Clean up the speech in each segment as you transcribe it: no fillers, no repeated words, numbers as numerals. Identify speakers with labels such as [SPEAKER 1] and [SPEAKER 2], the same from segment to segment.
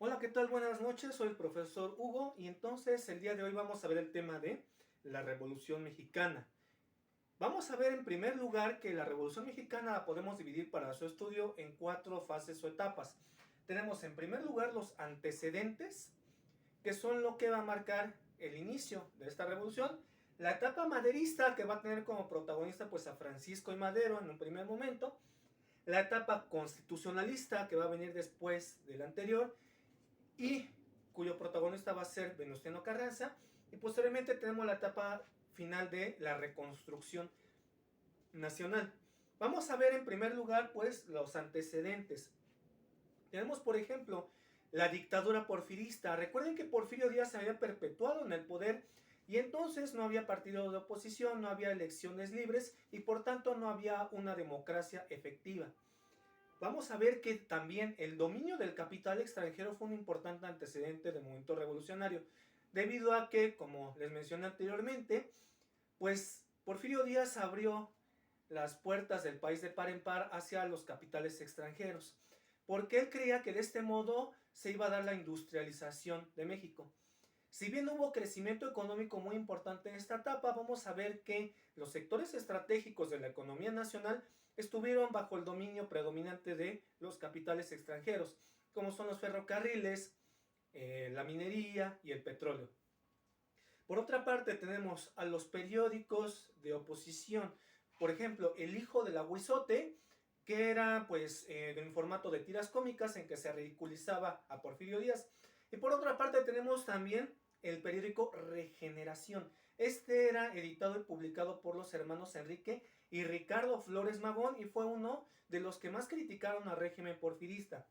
[SPEAKER 1] Hola, ¿qué tal? Buenas noches, soy el profesor Hugo y entonces el día de hoy vamos a ver el tema de la Revolución Mexicana. Vamos a ver en primer lugar que la Revolución Mexicana la podemos dividir para su estudio en cuatro fases o etapas. Tenemos en primer lugar los antecedentes, que son lo que va a marcar el inicio de esta revolución. La etapa maderista, que va a tener como protagonista pues a Francisco y Madero en un primer momento. La etapa constitucionalista, que va a venir después de la anterior y cuyo protagonista va a ser Venustiano Carranza. Y posteriormente tenemos la etapa final de la reconstrucción nacional. Vamos a ver en primer lugar pues los antecedentes. Tenemos por ejemplo la dictadura porfirista. Recuerden que Porfirio Díaz se había perpetuado en el poder y entonces no había partido de oposición, no había elecciones libres y por tanto no había una democracia efectiva. Vamos a ver que también el dominio del capital extranjero fue un importante antecedente del movimiento revolucionario, debido a que, como les mencioné anteriormente, pues Porfirio Díaz abrió las puertas del país de par en par hacia los capitales extranjeros, porque él creía que de este modo se iba a dar la industrialización de México. Si bien hubo crecimiento económico muy importante en esta etapa, vamos a ver que los sectores estratégicos de la economía nacional estuvieron bajo el dominio predominante de los capitales extranjeros, como son los ferrocarriles, la minería y el petróleo. Por otra parte, tenemos a los periódicos de oposición. Por ejemplo, El Hijo del Aguizote, que era pues en formato de tiras cómicas en que se ridiculizaba a Porfirio Díaz. Y por otra parte tenemos también el periódico Regeneración. Este era editado y publicado por los hermanos Enrique y Ricardo Flores Magón y fue uno de los que más criticaron al régimen porfirista.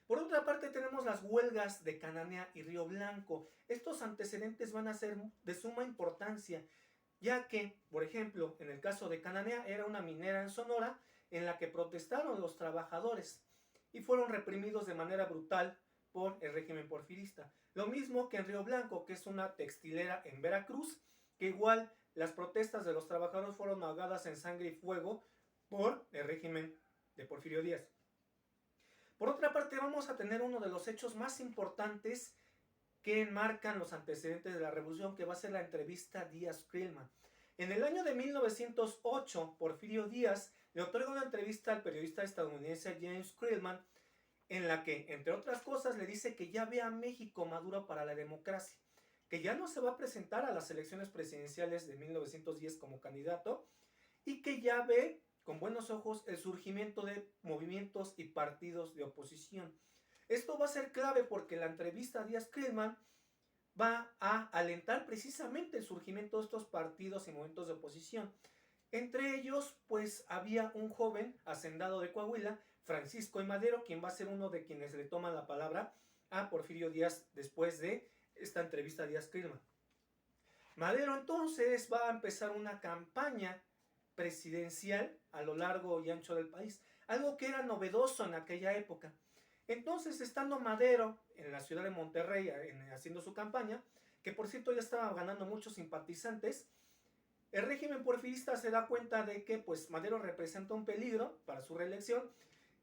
[SPEAKER 1] Por otra parte tenemos las huelgas de Cananea y Río Blanco. Estos antecedentes van a ser de suma importancia, ya que, por ejemplo, en el caso de Cananea era una minera en Sonora en la que protestaron los trabajadores y fueron reprimidos de manera brutal por el régimen porfirista. Lo mismo que en Río Blanco, que es una textilera en Veracruz, que igual las protestas de los trabajadores fueron ahogadas en sangre y fuego por el régimen de Porfirio Díaz. Por otra parte, vamos a tener uno de los hechos más importantes que enmarcan los antecedentes de la revolución, que va a ser la entrevista Díaz-Creelman. En el año de 1908, Porfirio Díaz le otorga una entrevista al periodista estadounidense James Creelman, en la que, entre otras cosas, le dice que ya ve a México maduro para la democracia, que ya no se va a presentar a las elecciones presidenciales de 1910 como candidato y que ya ve con buenos ojos el surgimiento de movimientos y partidos de oposición. Esto va a ser clave porque la entrevista a Díaz-Creelman va a alentar precisamente el surgimiento de estos partidos y movimientos de oposición. Entre ellos, pues había un joven hacendado de Coahuila, Francisco I. Madero, quien va a ser uno de quienes le toman la palabra a Porfirio Díaz después de esta entrevista a Díaz-Creelman. Madero entonces va a empezar una campaña presidencial a lo largo y ancho del país, algo que era novedoso en aquella época. Entonces, estando Madero en la ciudad de Monterrey haciendo su campaña, que por cierto ya estaba ganando muchos simpatizantes, el régimen porfirista se da cuenta de que pues Madero representa un peligro para su reelección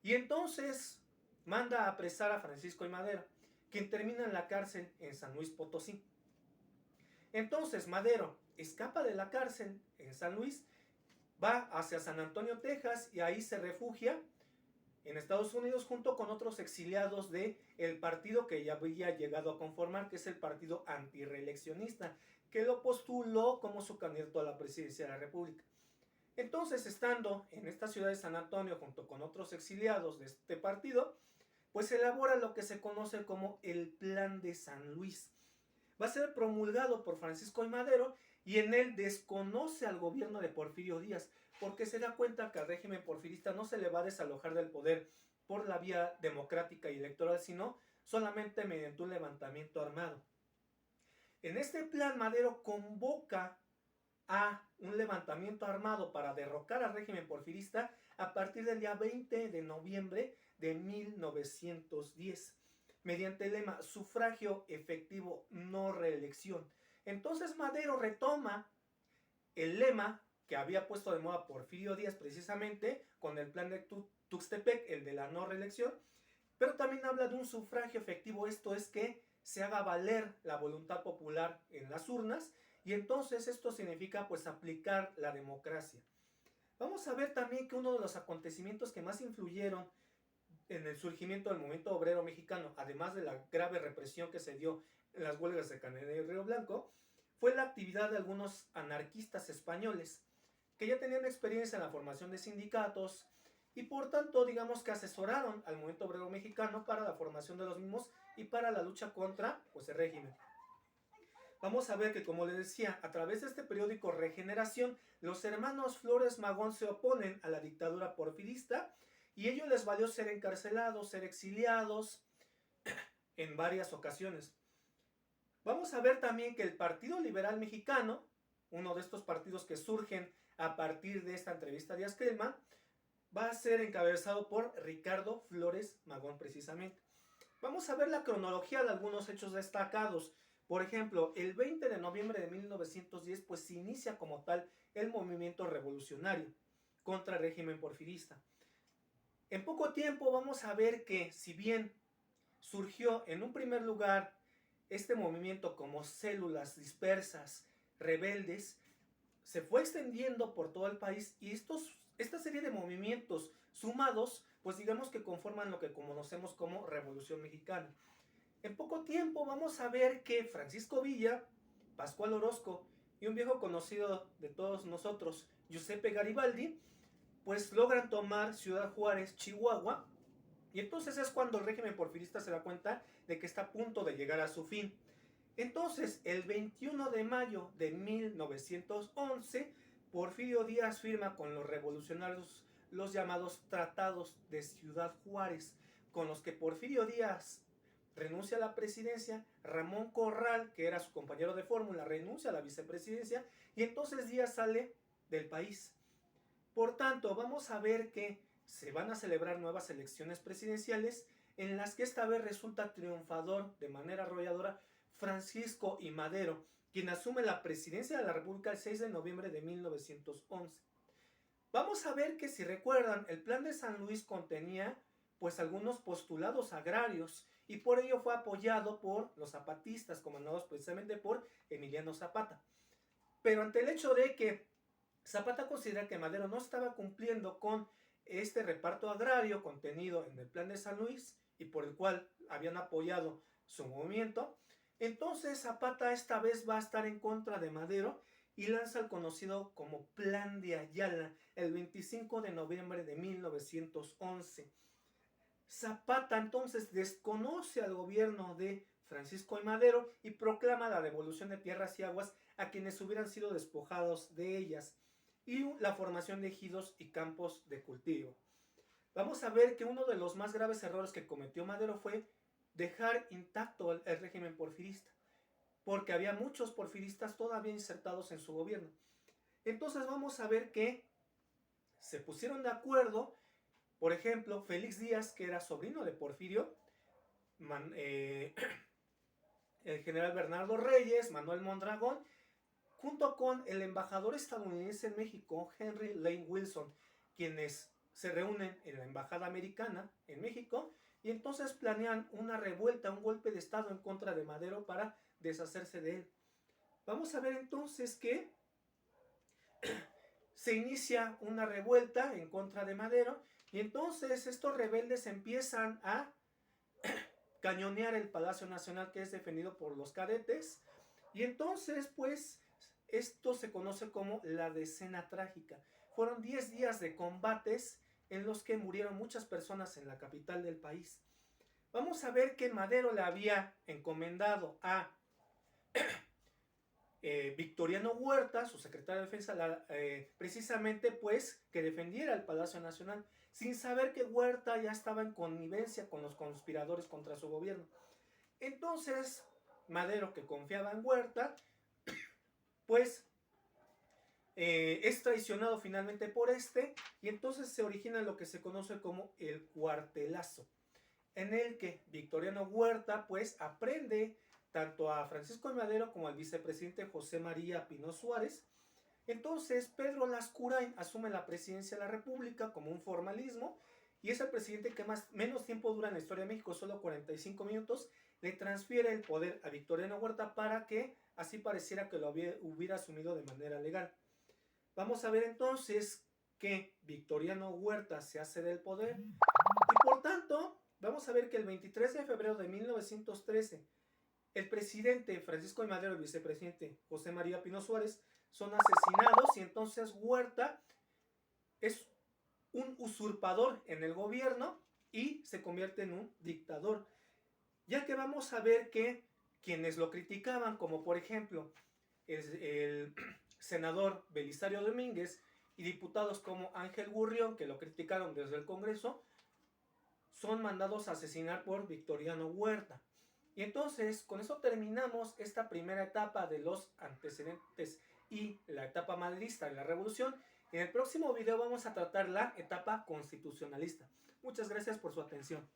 [SPEAKER 1] y entonces manda a apresar a Francisco y Madero, quien termina en la cárcel en San Luis Potosí. Entonces Madero escapa de la cárcel en San Luis, va hacia San Antonio, Texas, y ahí se refugia en Estados Unidos junto con otros exiliados del partido que ya había llegado a conformar, que es el partido antireeleccionista, que lo postuló como su candidato a la presidencia de la República. Entonces, estando en esta ciudad de San Antonio junto con otros exiliados de este partido, pues se elabora lo que se conoce como el Plan de San Luis. Va a ser promulgado por Francisco I. Madero y en él desconoce al gobierno de Porfirio Díaz, porque se da cuenta que al régimen porfirista no se le va a desalojar del poder por la vía democrática y electoral, sino solamente mediante un levantamiento armado. En este plan, Madero convoca a un levantamiento armado para derrocar al régimen porfirista a partir del día 20 de noviembre de 1910, mediante el lema sufragio efectivo, no reelección. Entonces Madero retoma el lema que había puesto de moda Porfirio Díaz precisamente con el plan de Tuxtepec, el de la no reelección, pero también habla de un sufragio efectivo, esto es que se haga valer la voluntad popular en las urnas, y entonces esto significa pues aplicar la democracia. Vamos a ver también que uno de los acontecimientos que más influyeron en el surgimiento del movimiento obrero mexicano, además de la grave represión que se dio en las huelgas de Cananea y Río Blanco, fue la actividad de algunos anarquistas españoles que ya tenían experiencia en la formación de sindicatos y por tanto digamos que asesoraron al movimiento obrero mexicano para la formación de los mismos y para la lucha contra pues, el régimen. Vamos a ver que, como les decía, a través de este periódico Regeneración, los hermanos Flores Magón se oponen a la dictadura porfirista y ello les valió ser encarcelados, ser exiliados en varias ocasiones. Vamos a ver también que el Partido Liberal Mexicano, uno de estos partidos que surgen a partir de esta entrevista de Askelman, va a ser encabezado por Ricardo Flores Magón precisamente. Vamos a ver la cronología de algunos hechos destacados. Por ejemplo, el 20 de noviembre de 1910 pues se inicia como tal el movimiento revolucionario contra el régimen porfirista. En poco tiempo vamos a ver que si bien surgió en un primer lugar este movimiento como células dispersas, rebeldes, se fue extendiendo por todo el país y esta serie de movimientos sumados, pues digamos que conforman lo que conocemos como Revolución Mexicana. En poco tiempo vamos a ver que Francisco Villa, Pascual Orozco y un viejo conocido de todos nosotros, Giuseppe Garibaldi, pues logran tomar Ciudad Juárez, Chihuahua, y entonces es cuando el régimen porfirista se da cuenta de que está a punto de llegar a su fin. Entonces, el 21 de mayo de 1911, Porfirio Díaz firma con los revolucionarios los llamados Tratados de Ciudad Juárez, con los que Porfirio Díaz renuncia a la presidencia, Ramón Corral, que era su compañero de fórmula, renuncia a la vicepresidencia, y entonces Díaz sale del país. Por tanto, vamos a ver que se van a celebrar nuevas elecciones presidenciales en las que esta vez resulta triunfador de manera arrolladora Francisco I. Madero, quien asume la presidencia de la República el 6 de noviembre de 1911. Vamos a ver que, si recuerdan, el Plan de San Luis contenía pues algunos postulados agrarios y por ello fue apoyado por los zapatistas, comandados precisamente por Emiliano Zapata. Pero ante el hecho de que Zapata considera que Madero no estaba cumpliendo con este reparto agrario contenido en el Plan de San Luis y por el cual habían apoyado su movimiento, entonces Zapata esta vez va a estar en contra de Madero y lanza el conocido como Plan de Ayala el 25 de noviembre de 1911. Zapata entonces desconoce al gobierno de Francisco I. Madero y proclama la devolución de tierras y aguas a quienes hubieran sido despojados de ellas y la formación de ejidos y campos de cultivo. Vamos a ver que uno de los más graves errores que cometió Madero fue dejar intacto el régimen porfirista, porque había muchos porfiristas todavía insertados en su gobierno. Entonces vamos a ver que se pusieron de acuerdo, por ejemplo, Félix Díaz, que era sobrino de Porfirio, el general Bernardo Reyes, Manuel Mondragón, junto con el embajador estadounidense en México, Henry Lane Wilson, quienes se reúnen en la embajada americana en México y entonces planean una revuelta, un golpe de estado en contra de Madero para deshacerse de él. Vamos a ver entonces que se inicia una revuelta en contra de Madero y entonces estos rebeldes empiezan a cañonear el Palacio Nacional, que es defendido por los cadetes, y entonces pues esto se conoce como la Decena Trágica. Fueron 10 días de combates en los que murieron muchas personas en la capital del país. Vamos a ver que Madero le había encomendado a Victoriano Huerta, su secretario de Defensa, precisamente pues que defendiera el Palacio Nacional, sin saber que Huerta ya estaba en connivencia con los conspiradores contra su gobierno. Entonces, Madero, que confiaba en Huerta, pues es traicionado finalmente por este, y entonces se origina lo que se conoce como el cuartelazo, en el que Victoriano Huerta pues aprende tanto a Francisco de Madero como al vicepresidente José María Pino Suárez. Entonces Pedro Lascurain asume la presidencia de la República como un formalismo y es el presidente que menos tiempo dura en la historia de México, solo 45 minutos, le transfiere el poder a Victoriano Huerta para que así pareciera que lo hubiera asumido de manera legal. Vamos a ver entonces que Victoriano Huerta se hace del poder y por tanto vamos a ver que el 23 de febrero de 1913 el presidente Francisco I. Madero y el vicepresidente José María Pino Suárez son asesinados y entonces Huerta es un usurpador en el gobierno y se convierte en un dictador, ya que vamos a ver que quienes lo criticaban, como por ejemplo el senador Belisario Domínguez y diputados como Ángel Gurrión, que lo criticaron desde el Congreso, son mandados a asesinar por Victoriano Huerta. Y entonces con eso terminamos esta primera etapa de los antecedentes y la etapa maderista de la revolución. En el próximo video vamos a tratar la etapa constitucionalista. Muchas gracias por su atención.